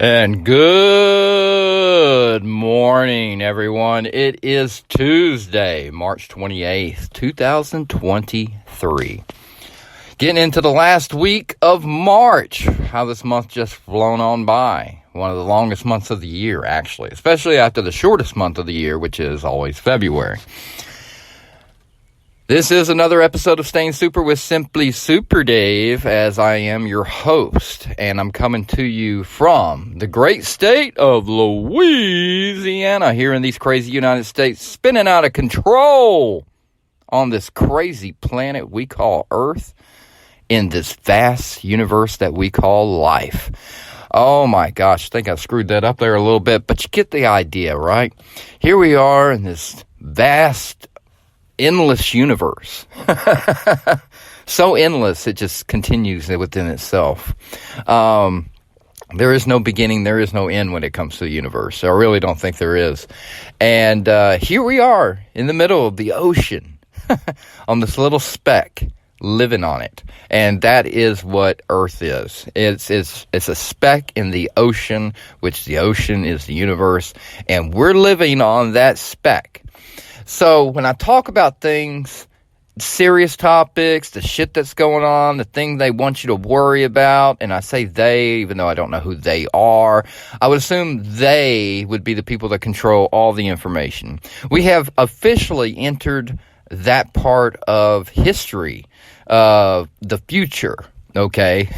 And good morning, everyone. It is Tuesday, March 28th, 2023. Getting into the last week of March. How this month just flown on by. One of the longest months of the year, actually. Especially after the shortest month of the year, which is always February. This is another episode of Staying Super with SimplySuperDave, as I am your host, and I'm coming to you from the great state of Louisiana, here in these crazy United States, spinning out of control on this crazy planet we call Earth, in this vast universe that we call life. Oh my gosh, I think I screwed that up there a little bit, but you get the idea, right? Here we are in this vast endless universe. So endless, it just continues within itself. There is no beginning, there is no end when it comes to the universe. I really don't think there is. And here we are in the middle of the ocean on this little speck, living on it. And that is what Earth is. It's a speck in the ocean, which the ocean is the universe, and we're living on that speck. So when I talk about things, serious topics, the shit that's going on, the thing they want you to worry about, and I say they, even though I don't know who they are, I would assume they would be the people that control all the information. We have officially entered that part of history, the future, okay,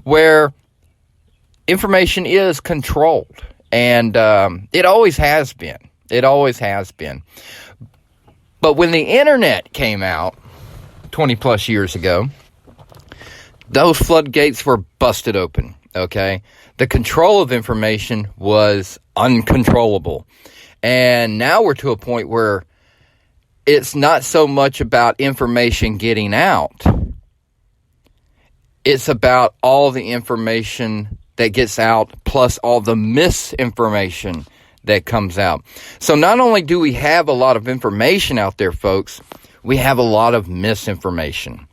where information is controlled, and it always has been. It always has been. But when the internet came out 20 plus years ago, those floodgates were busted open, okay? The control of information was uncontrollable. And now we're to a point where it's not so much about information getting out. It's about all the information that gets out plus all the misinformation that comes out. So not only do we have a lot of information out there, folks, we have a lot of misinformation.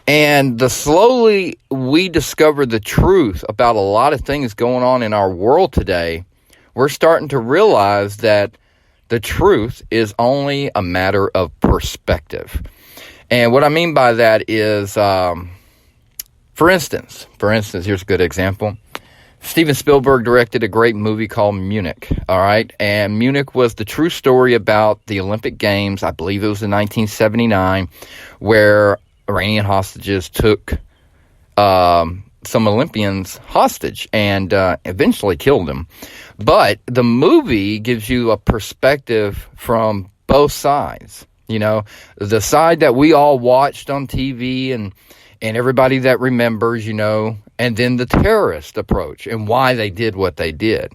And the slowly we discover the truth about a lot of things going on in our world today, we're starting to realize that the truth is only a matter of perspective. And what I mean by that is, for instance, here's a good example. Steven Spielberg directed a great movie called Munich, all right? And Munich was the true story about the Olympic Games. I believe it was in 1979, where Iranian hostages took some Olympians hostage and eventually killed them. But the movie gives you a perspective from both sides. You know, the side that we all watched on TV and everybody that remembers, you know, and then the terrorist approach and why they did what they did.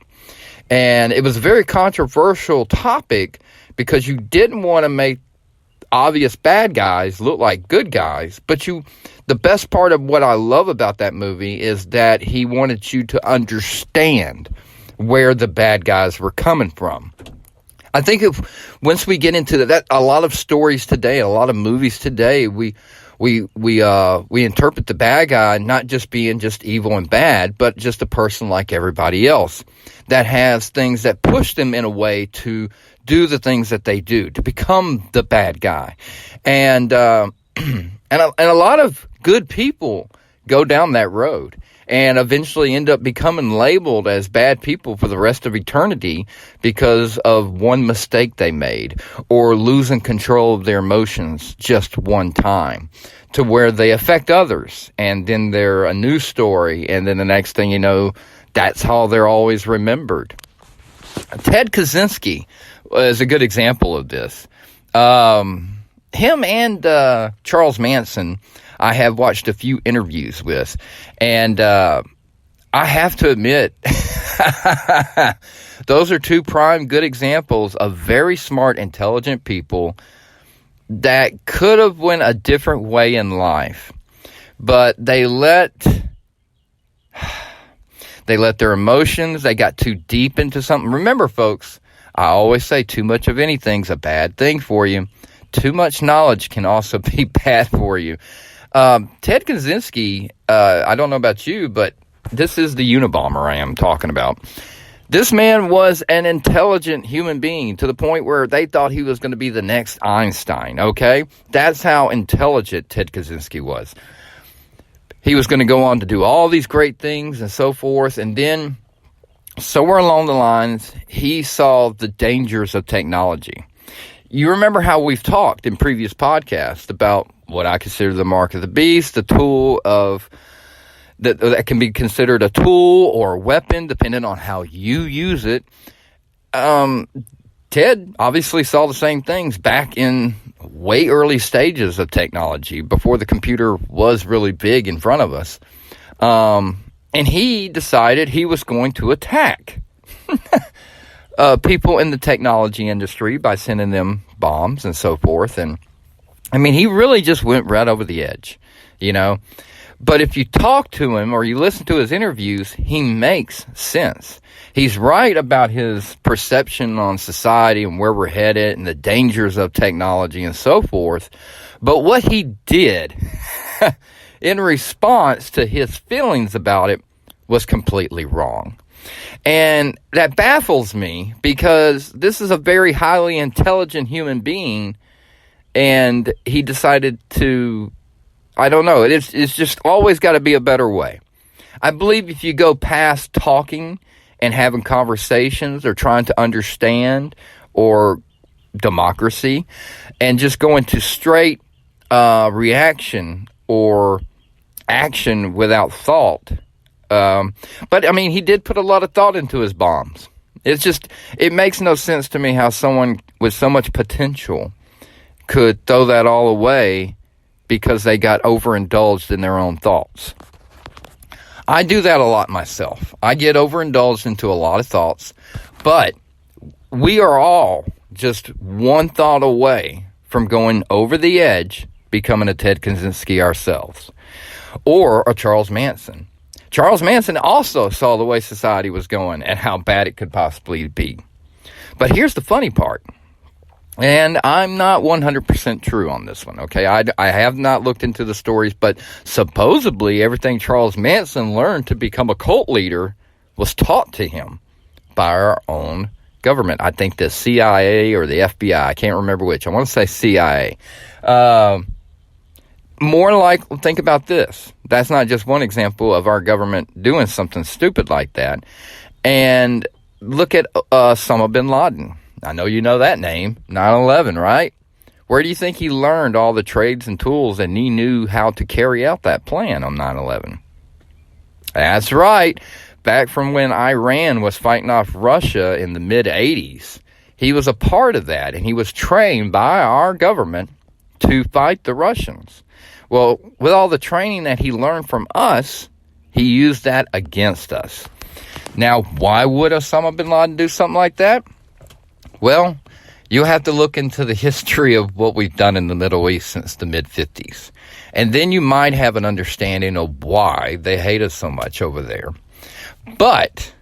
And it was a very controversial topic because you didn't want to make obvious bad guys look like good guys. But the best part of what I love about that movie is that he wanted you to understand where the bad guys were coming from. I think once we get into that, a lot of stories today, a lot of movies today, we interpret the bad guy not just being just evil and bad, but just a person like everybody else that has things that push them in a way to do the things that they do, to become the bad guy. And a lot of good people go down that road and eventually end up becoming labeled as bad people for the rest of eternity because of one mistake they made or losing control of their emotions just one time to where they affect others. And then they're a news story. And then the next thing you know, that's how they're always remembered. Ted Kaczynski is a good example of this. Him and Charles Manson, I have watched a few interviews with, and I have to admit, those are two prime good examples of very smart, intelligent people that could have went a different way in life, but they let their emotions, they got too deep into something. Remember, folks, I always say too much of anything's a bad thing for you. Too much knowledge can also be bad for you. Ted Kaczynski, I don't know about you, but This is the Unabomber I am talking about. This man was an intelligent human being to the point where they thought he was going to be the next Einstein, okay? That's how intelligent Ted Kaczynski was. He was going to go on to do all these great things and so forth, and then somewhere along the lines, he saw the dangers of technology. You remember how we've talked in previous podcasts about what I consider the mark of the beast, the tool of that can be considered a tool or a weapon, depending on how you use it. Ted obviously saw the same things back in way early stages of technology, before the computer was really big in front of us. And he decided he was going to attack people in the technology industry by sending them bombs and so forth. And, I mean, he really just went right over the edge, you know. But if you talk to him or you listen to his interviews, he makes sense. He's right about his perception on society and where we're headed and the dangers of technology and so forth. But what he did in response to his feelings about it was completely wrong. And that baffles me, because this is a very highly intelligent human being, and he decided to, I don't know, it's just always got to be a better way. I believe if you go past talking and having conversations or trying to understand or democracy and just go into straight reaction or action without thought. But, I mean, he did put a lot of thought into his bombs. It makes no sense to me how someone with so much potential could throw that all away because they got overindulged in their own thoughts. I do that a lot myself. I get overindulged into a lot of thoughts, but we are all just one thought away from going over the edge, becoming a Ted Kaczynski ourselves, or a Charles Manson. Charles Manson also saw the way society was going and how bad it could possibly be. But here's the funny part. And I'm not 100% true on this one, okay? I have not looked into the stories, but supposedly everything Charles Manson learned to become a cult leader was taught to him by our own government. I think the CIA or the FBI, I can't remember which. I want to say CIA. More like, think about this. That's not just one example of our government doing something stupid like that. And look at Osama bin Laden. I know you know that name, 9/11, right? Where do you think he learned all the trades and tools and he knew how to carry out that plan on 9/11? That's right. Back from when Iran was fighting off Russia in the mid-'80s, he was a part of that, and he was trained by our government to fight the Russians. Well, with all the training that he learned from us, he used that against us. Now, why would Osama bin Laden do something like that? Well, you'll have to look into the history of what we've done in the Middle East since the mid-'50s. And then you might have an understanding of why they hate us so much over there. But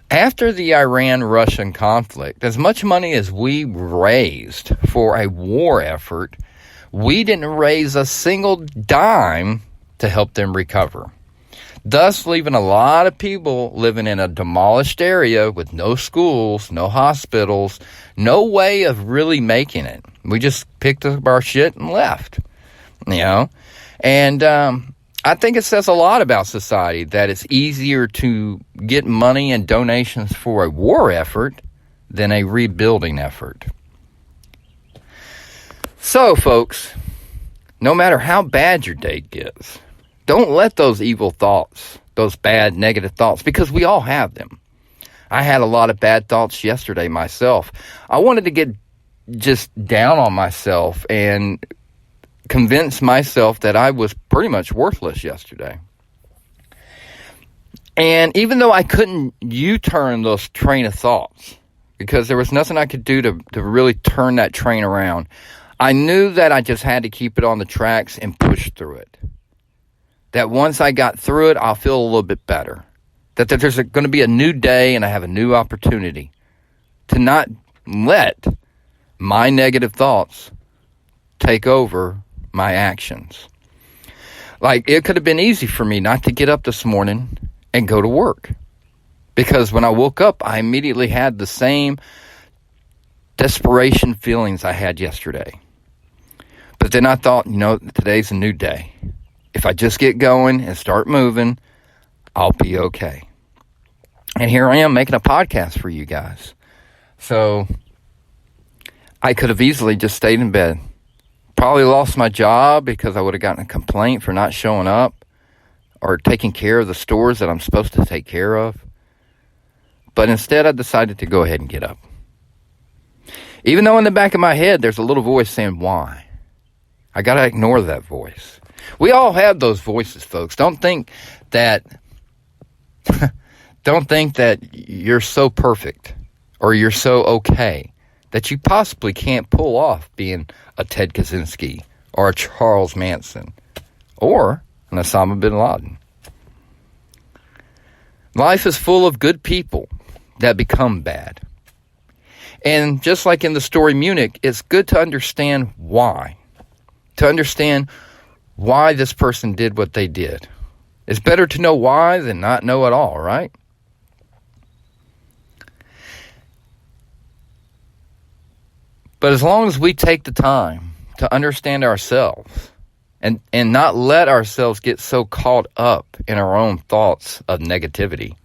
after the Iran-Russian conflict, as much money as we raised for a war effort, we didn't raise a single dime to help them recover, thus leaving a lot of people living in a demolished area with no schools, no hospitals, no way of really making it. We just picked up our shit and left, you know. And I think it says a lot about society that it's easier to get money and donations for a war effort than a rebuilding effort. So, folks, no matter how bad your day gets, don't let those evil thoughts, those bad, negative thoughts, because we all have them. I had a lot of bad thoughts yesterday myself. I wanted to get just down on myself and convince myself that I was pretty much worthless yesterday. And even though I couldn't U-turn those train of thoughts, because there was nothing I could do to really turn that train around, I knew that I just had to keep it on the tracks and push through it. That once I got through it, I'll feel a little bit better. That there's going to be a new day and I have a new opportunity to not let my negative thoughts take over my actions. Like, it could have been easy for me not to get up this morning and go to work. Because when I woke up, I immediately had the same desperation feelings I had yesterday. But then I thought, today's a new day. If I just get going and start moving, I'll be okay. And here I am making a podcast for you guys. So I could have easily just stayed in bed. Probably lost my job because I would have gotten a complaint for not showing up or taking care of the stores that I'm supposed to take care of. But instead, I decided to go ahead and get up. Even though in the back of my head, there's a little voice saying, why? I got to ignore that voice. We all have those voices, folks. Don't think that you're so perfect or you're so okay that you possibly can't pull off being a Ted Kaczynski or a Charles Manson or an Osama bin Laden. Life is full of good people that become bad. And just like in the story Munich, it's good to understand why. To understand why this person did what they did. It's better to know why than not know at all, right? But as long as we take the time to understand ourselves and not let ourselves get so caught up in our own thoughts of negativity,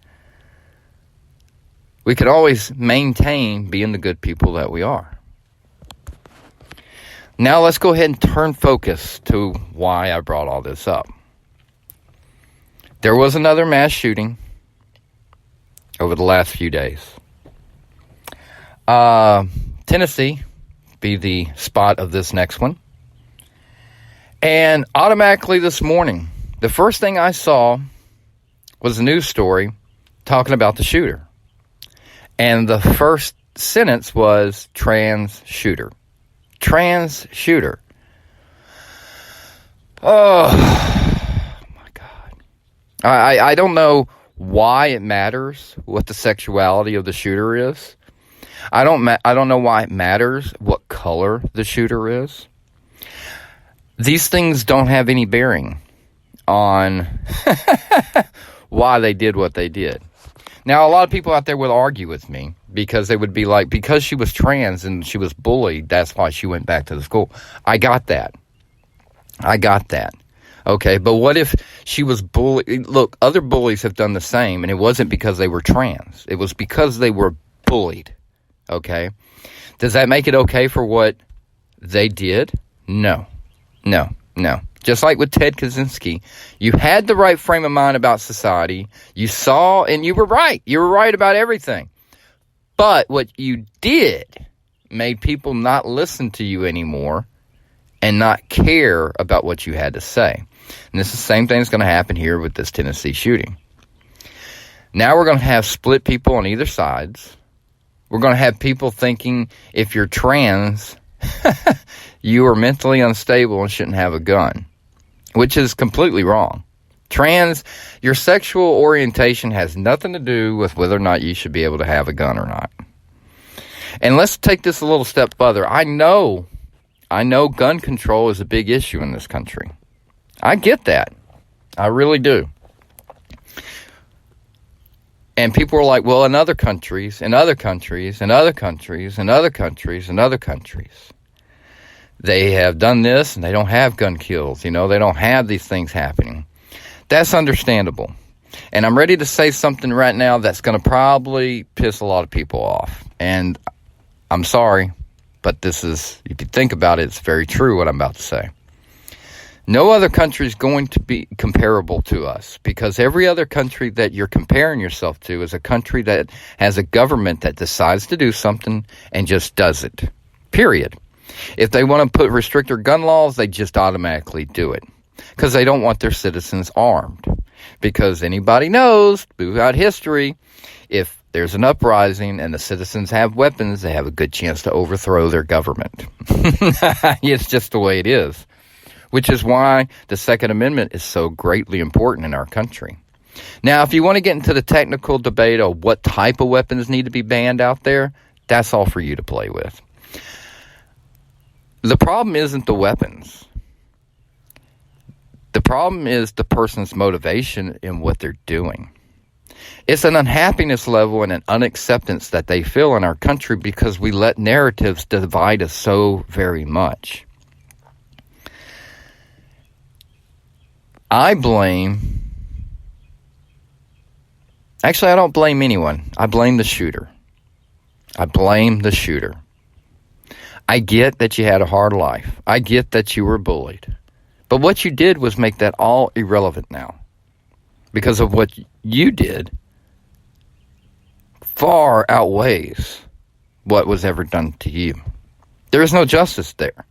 we can always maintain being the good people that we are. Now let's go ahead and turn focus to why I brought all this up. There was another mass shooting over the last few days. Tennessee be the spot of this next one. And automatically this morning, the first thing I saw was a news story talking about the shooter. And the first sentence was trans shooter. Trans shooter. Oh my God. I don't know why it matters what the sexuality of the shooter is. I don't know why it matters what color the shooter is. These things don't have any bearing on why they did what they did. Now, a lot of people out there will argue with me because they would be like, because she was trans and she was bullied, that's why she went back to the school. I got that. Okay, but what if she was bullied? Look, other bullies have done the same, and it wasn't because they were trans. It was because they were bullied. Okay? Does that make it okay for what they did? No. Just like with Ted Kaczynski, you had the right frame of mind about society. You saw, and you were right. You were right about everything. But what you did made people not listen to you anymore and not care about what you had to say. And this is the same thing that's going to happen here with this Tennessee shooting. Now we're going to have split people on either sides. We're going to have people thinking if you're trans, you are mentally unstable and shouldn't have a gun, which is completely wrong. Your sexual orientation has nothing to do with whether or not you should be able to have a gun or not. And let's take this a little step further. I know gun control is a big issue in this country. I get that. I really do. And people are like, well, in other countries, they have done this and they don't have gun kills. They don't have these things happening. That's understandable. And I'm ready to say something right now that's going to probably piss a lot of people off. And I'm sorry, but this is, if you think about it, it's very true what I'm about to say. No other country is going to be comparable to us because every other country that you're comparing yourself to is a country that has a government that decides to do something and just does it. Period. If they want to put restricted gun laws, they just automatically do it because they don't want their citizens armed. Because anybody knows throughout history, if there's an uprising and the citizens have weapons, they have a good chance to overthrow their government. It's just the way it is. Which is why the Second Amendment is so greatly important in our country. Now, if you want to get into the technical debate of what type of weapons need to be banned out there, that's all for you to play with. The problem isn't the weapons. The problem is the person's motivation in what they're doing. It's an unhappiness level and an unacceptance that they feel in our country because we let narratives divide us so very much. I don't blame anyone. I blame the shooter. I get that you had a hard life. I get that you were bullied. But what you did was make that all irrelevant now. Because of what you did far outweighs what was ever done to you. There is no justice there.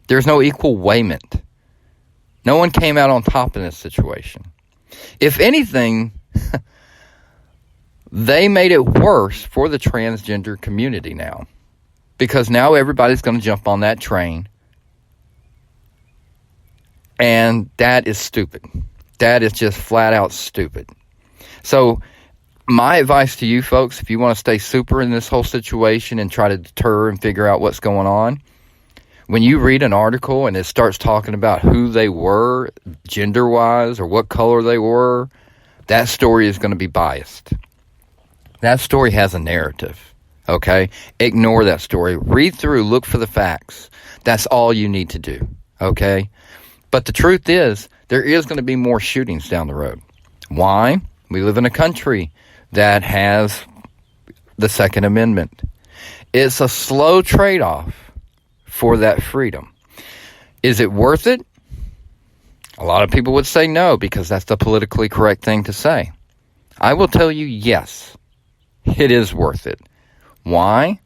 There is no equal weighment. No one came out on top in this situation. If anything, they made it worse for the transgender community now. Because now everybody's going to jump on that train. And that is stupid. That is just flat out stupid. So my advice to you folks, if you want to stay super in this whole situation and try to deter and figure out what's going on, when you read an article and it starts talking about who they were gender-wise or what color they were, that story is going to be biased. That story has a narrative, okay? Ignore that story. Read through, look for the facts. That's all you need to do, okay? But the truth is, there is going to be more shootings down the road. Why? We live in a country that has the Second Amendment. It's a slow trade-off for that freedom. Is it worth it? A lot of people would say no, because that's the politically correct thing to say. I will tell you yes, it is worth it. Why?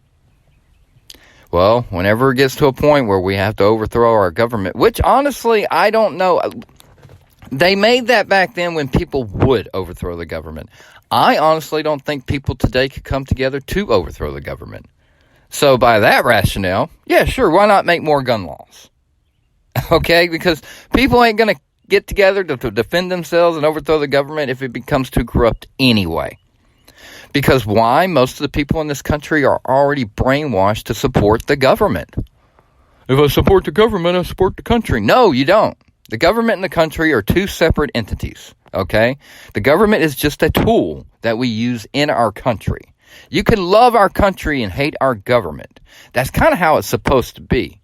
Well, whenever it gets to a point where we have to overthrow our government, which honestly, I don't know. They made that back then when people would overthrow the government. I honestly don't think people today could come together to overthrow the government. So by that rationale, yeah, sure, why not make more gun laws? Okay, because people ain't going to get together to defend themselves and overthrow the government if it becomes too corrupt anyway. Because why? Most of the people in this country are already brainwashed to support the government. If I support the government, I support the country. No, you don't. The government and the country are two separate entities, okay? The government is just a tool that we use in our country. You can love our country and hate our government. That's kind of how it's supposed to be.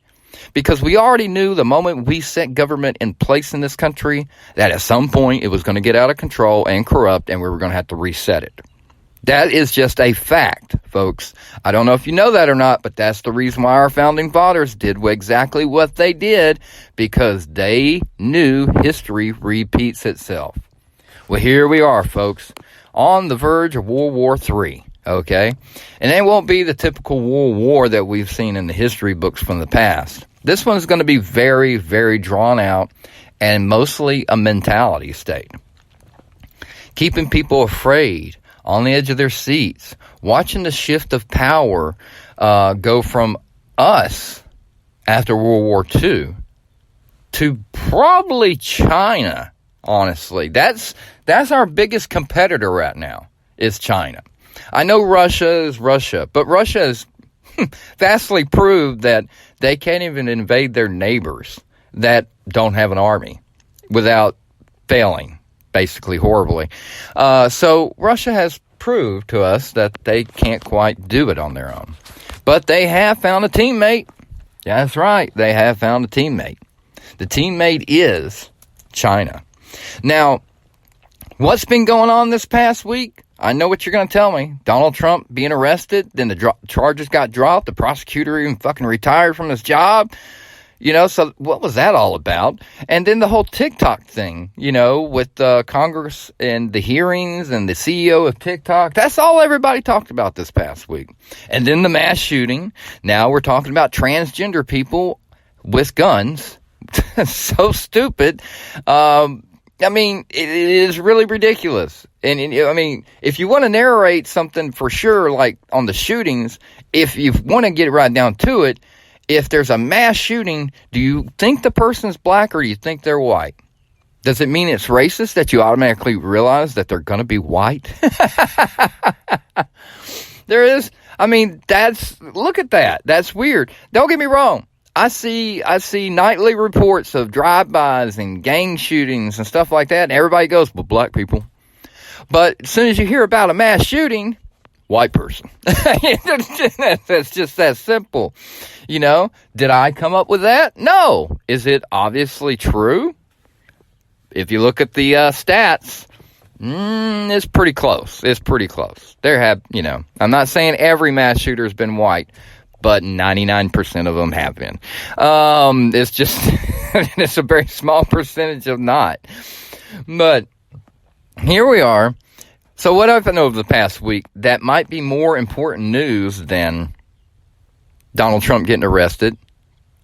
Because we already knew the moment we set government in place in this country that at some point it was going to get out of control and corrupt and we were going to have to reset it. That is just a fact, folks. I don't know if you know that or not, but that's the reason why our founding fathers did exactly what they did, because they knew history repeats itself. Well, here we are, folks, on the verge of World War III. Okay? And it won't be the typical world war that we've seen in the history books from the past. This one's going to be very, very drawn out and mostly a mentality state. Keeping people afraid, on the edge of their seats, watching the shift of power go from us after World War II to probably China, honestly. That's our biggest competitor right now, is China. I know Russia is Russia, but Russia has vastly proved that they can't even invade their neighbors that don't have an army without failing, basically horribly. So Russia has proved to us that they can't quite do it on their own. But they have found a teammate. Yeah, that's right. They have found a teammate. The teammate is China. Now, what's been going on this past week? I know what you're going to tell me. Donald Trump being arrested, then the charges got dropped, the prosecutor even fucking retired from his job. You know, so what was that all about? And then the whole TikTok thing, you know, with Congress and the hearings and the CEO of TikTok. That's all everybody talked about this past week. And then the mass shooting. Now we're talking about transgender people with guns. So stupid. I mean, it is really ridiculous. And I mean, if you want to narrate something for sure, like on the shootings, if you want to get right down to it, if there's a mass shooting, do you think the person's black or do you think they're white? Does it mean it's racist that you automatically realize that they're going to be white? There is, I mean, look at that. That's weird. Don't get me wrong. I see nightly reports of drive-bys and gang shootings and stuff like that, and everybody goes, well, black people. But as soon as you hear about a mass shooting, white person. That's just that simple. You know, did I come up with that? No. Is it obviously true? If you look at the stats, it's pretty close. It's pretty close. I'm not saying every mass shooter has been white, but 99% of them have been. It's just, it's a very small percentage of not. But here we are. So what I've been over the past week, that might be more important news than Donald Trump getting arrested,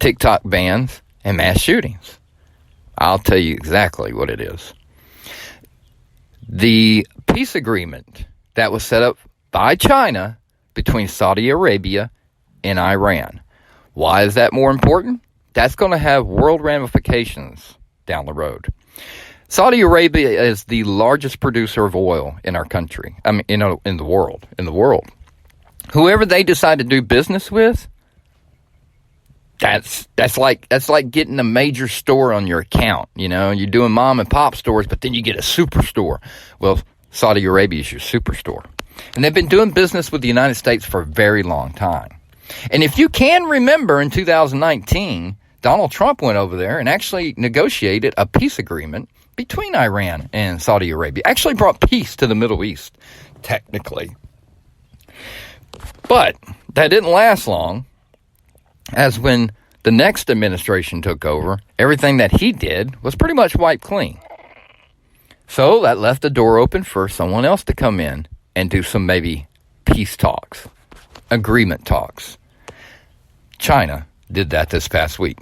TikTok bans, and mass shootings. I'll tell you exactly what it is. The peace agreement that was set up by China between Saudi Arabia and Iran. Why is that more important? That's going to have world ramifications down the road. Saudi Arabia is the largest producer of oil in our country. I mean, in the world. Whoever they decide to do business with, that's like getting a major store on your account. You know, you're doing mom and pop stores, but then you get a superstore. Well, Saudi Arabia is your superstore. And they've been doing business with the United States for a very long time. And if you can remember, in 2019, Donald Trump went over there and actually negotiated a peace agreement between Iran and Saudi Arabia. Actually brought peace to the Middle East, technically. But that didn't last long, as when the next administration took over, everything that he did was pretty much wiped clean. So that left the door open for someone else to come in and do some maybe peace talks, agreement talks. China did that this past week.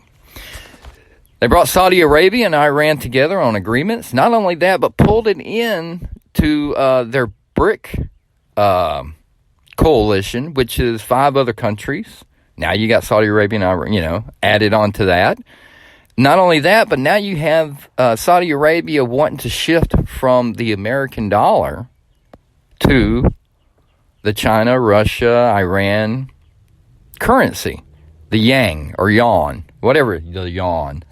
They brought Saudi Arabia and Iran together on agreements. Not only that, but pulled it in to their BRIC coalition, which is 5 other countries. Now you got Saudi Arabia and Iran, added on to that. Not only that, but now you have Saudi Arabia wanting to shift from the American dollar to the China, Russia, Iran currency. The yang or yuan, whatever, the yuan.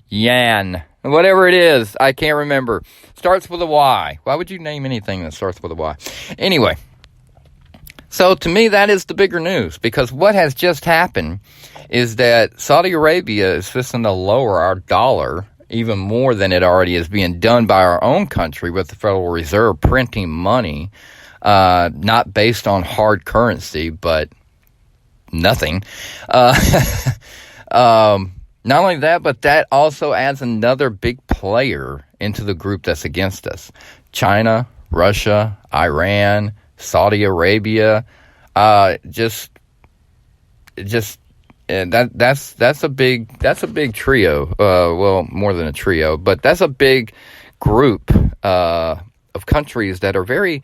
Yan, whatever it is, I can't remember. Starts with a Y. Why would you name anything that starts with a Y? Anyway, so to me, that is the bigger news, because what has just happened is that Saudi Arabia is fixing to lower our dollar even more than it already is being done by our own country, with the Federal Reserve printing money, not based on hard currency, but nothing. Not only that, but that also adds another big player into the group that's against us. China, Russia, Iran, Saudi Arabia, that's a big trio. Well, more than a trio, but that's a big group of countries that are very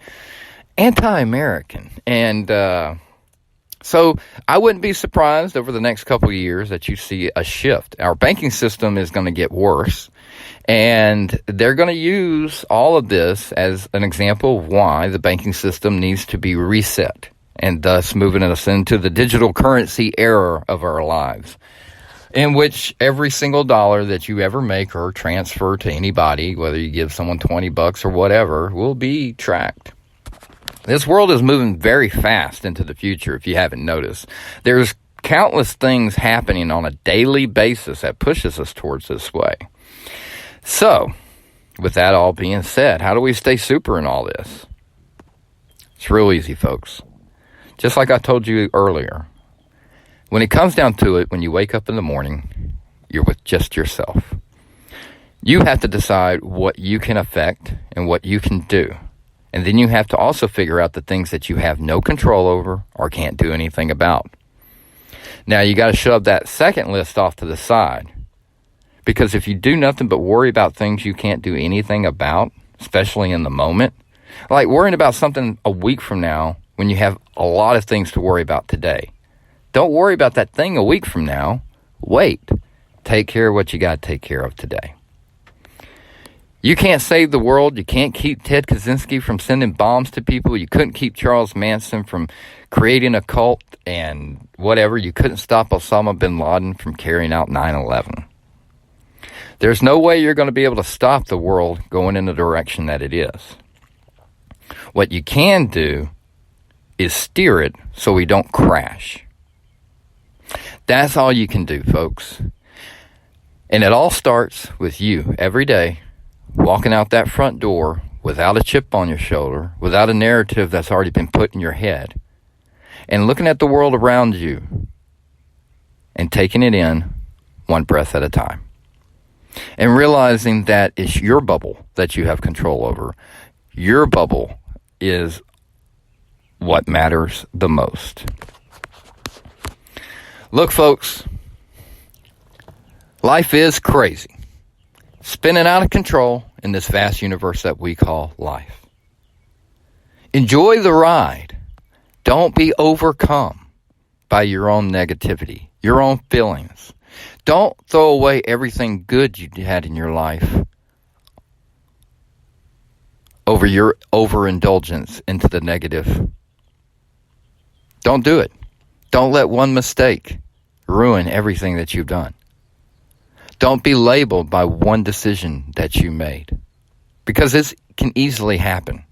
anti-American. And so I wouldn't be surprised over the next couple of years that you see a shift. Our banking system is going to get worse, and they're going to use all of this as an example of why the banking system needs to be reset, and thus moving us into the digital currency era of our lives, in which every single dollar that you ever make or transfer to anybody, whether you give someone $20 or whatever, will be tracked. This world is moving very fast into the future, if you haven't noticed. There's countless things happening on a daily basis that pushes us towards this way. So, with that all being said, how do we stay super in all this? It's real easy, folks. Just like I told you earlier, when it comes down to it, when you wake up in the morning, you're with just yourself. You have to decide what you can affect and what you can do. And then you have to also figure out the things that you have no control over or can't do anything about. Now, you got to shove that second list off to the side. Because if you do nothing but worry about things you can't do anything about, especially in the moment, like worrying about something a week from now when you have a lot of things to worry about today. Don't worry about that thing a week from now. Wait. Take care of what you got to take care of today. You can't save the world. You can't keep Ted Kaczynski from sending bombs to people. You couldn't keep Charles Manson from creating a cult and whatever. You couldn't stop Osama bin Laden from carrying out 9/11. There's no way you're going to be able to stop the world going in the direction that it is. What you can do is steer it so we don't crash. That's all you can do, folks. And it all starts with you every day walking out that front door without a chip on your shoulder, without a narrative that's already been put in your head, and looking at the world around you and taking it in one breath at a time. And realizing that it's your bubble that you have control over. Your bubble is what matters the most. Look, folks, life is crazy, spinning out of control in this vast universe that we call life. Enjoy the ride. Don't be overcome by your own negativity, your own feelings. Don't throw away everything good you had in your life over your overindulgence into the negative. Don't do it. Don't let one mistake ruin everything that you've done. Don't be labeled by one decision that you made, because this can easily happen.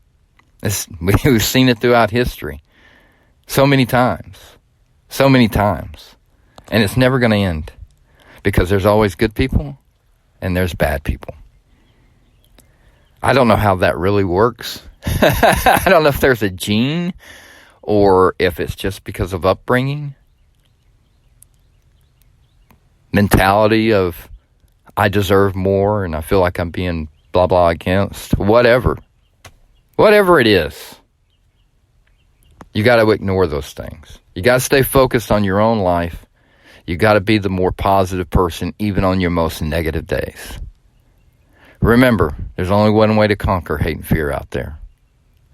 We've seen it throughout history so many times, and it's never going to end, because there's always good people and there's bad people. I don't know how that really works. I don't know if there's a gene or if it's just because of upbringing, mentality of I deserve more and I feel like I'm being blah, blah against, whatever it is. You got to ignore those things. You got to stay focused on your own life. You got to be the more positive person, even on your most negative days. Remember, there's only one way to conquer hate and fear out there,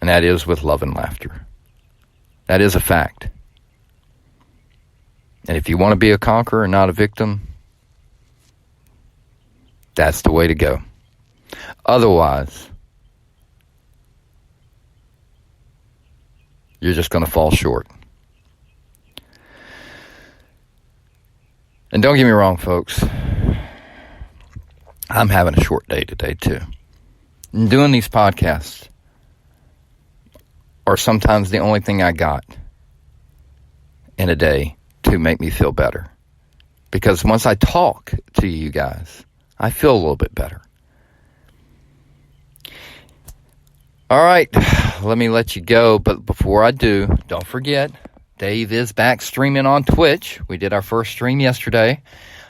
and that is with love and laughter. That is a fact. And if you want to be a conqueror and not a victim, that's the way to go. Otherwise, you're just going to fall short. And don't get me wrong, folks. I'm having a short day today, too. And doing these podcasts are sometimes the only thing I got in a day to make me feel better. Because once I talk to you guys, I feel a little bit better. All right, let me let you go. But before I do, don't forget, Dave is back streaming on Twitch. We did our first stream yesterday.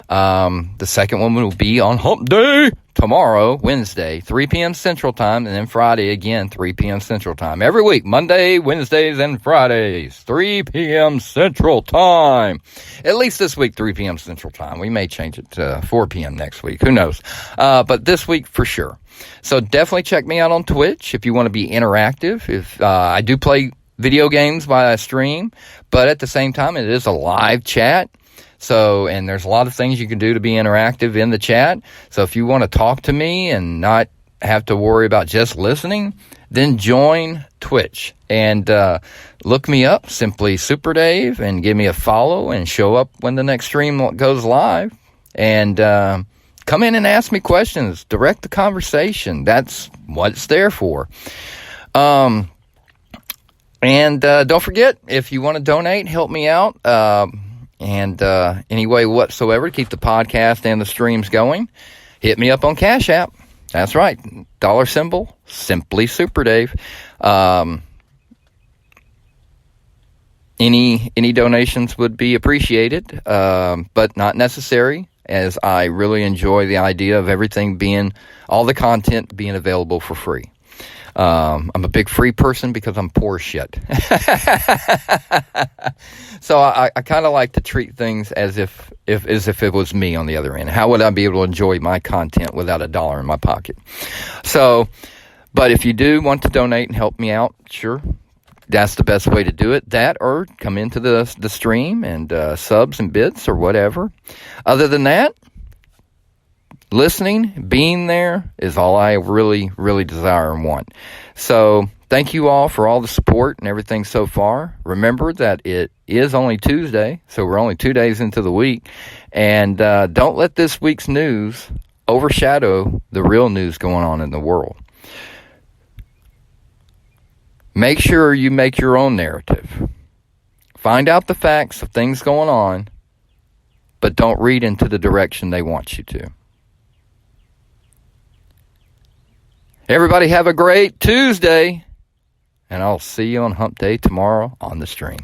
The second one will be on Hump Day tomorrow, Wednesday, 3 p.m. Central Time, and then Friday again, 3 p.m. Central Time. Every week, Monday, Wednesdays, and Fridays, 3 p.m. Central Time. At least this week, 3 p.m. Central Time. We may change it to 4 p.m. next week. Who knows? But this week for sure. So definitely check me out on Twitch if you want to be interactive. If I do play video games via stream, but at the same time, it is a live chat. So, and there's a lot of things you can do to be interactive in the chat. So if you want to talk to me and not have to worry about just listening, then join Twitch and look me up, SimplySuperDave, and give me a follow and show up when the next stream goes live. And come in and ask me questions. Direct the conversation. That's what it's there for. And don't forget, if you want to donate, help me out. And any way whatsoever to keep the podcast and the streams going, hit me up on Cash App. That's right, $, SimplySuperDave. Any donations would be appreciated, but not necessary, as I really enjoy the idea of all the content being available for free. I'm a big free person because I'm poor as shit. So I kind of like to treat things as if it was me on the other end. How would I be able to enjoy my content without $1 in my pocket? So, but if you do want to donate and help me out, sure, that's the best way to do it. That, or come into the stream and subs and bits or whatever. Other than that, listening, being there is all I really, really desire and want. So thank you all for all the support and everything so far. Remember that it is only Tuesday, so we're only 2 days into the week. And don't let this week's news overshadow the real news going on in the world. Make sure you make your own narrative. Find out the facts of things going on, but don't read into the direction they want you to. Everybody have a great Tuesday, and I'll see you on Hump Day tomorrow on the stream.